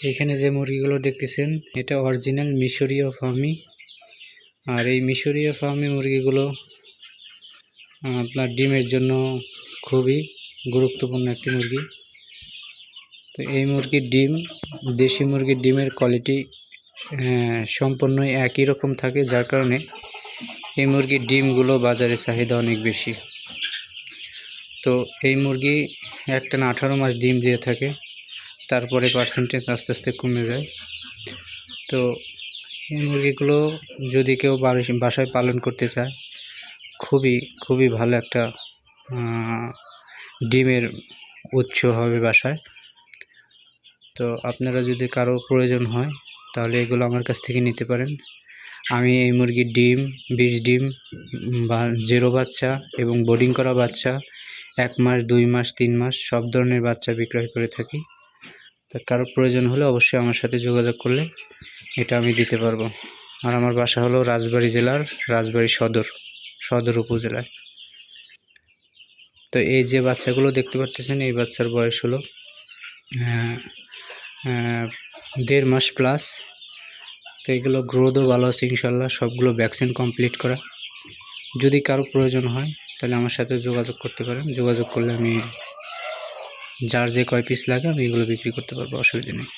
এখানে যে মুরগিগুলো দেখতেছেন এটা অরিজিনাল মিশরীয় ফার্মি। আর এই মিশরীয় ফার্মি মুরগিগুলো আপনার ডিমের জন্য খুবই গুরুত্বপূর্ণ একটি মুরগি। তো এই মুরগির ডিম দেশি মুরগির ডিমের কোয়ালিটি সম্পূর্ণ একই রকম থাকে, যার কারণে এই মুরগির ডিমগুলো বাজারে চাহিদা অনেক বেশি। তো এই মুরগি একটানা 18 মাস ডিম দিয়ে থাকে, তারপরে পার্সেন্টেজ আস্তে আস্তে কমে যায়। তো এই মুরগিগুলো যদি কেউ বাসায় পালন করতে চায়, খুবই ভালো একটা ডিমের উৎস হবে বাসায়। তো আপনারা যদি কারো প্রয়োজন হয় তাহলে এগুলো আমার কাছ থেকে নিতে পারেন। আমি এই মুরগির ডিম, 20 ডিম বা 0 বাচ্চা এবং বোর্ডিং করা বাচ্চা 1 মাস, 2 মাস, 3 মাস সব ধরনের বাচ্চা বিক্রয় করে থাকি। তো কারো প্রয়োজন হলে অবশ্যই আমার সাথে যোগাযোগ করলে এটা আমি দিতে পারবো। আর আমার বাসা হলো রাজবাড়ী জেলার রাজবাড়ী সদর উপজেলায়। তো এই যে বাচ্চাগুলো দেখতে পাচ্ছেন, এই বাচ্চার বয়স হলো 1.5 মাস প্লাস। তো এগুলো গ্রোথও ভালো আছে ইনশাল্লাহ, সবগুলো ভ্যাকসিন কমপ্লিট করা। যদি কারো প্রয়োজন হয় তাহলে আমার সাথে যোগাযোগ করতে পারেন। যোগাযোগ করলে আমি যার যে কয় পিস লাগে আমি এগুলো বিক্রি করতে পারবো, অসুবিধা নেই।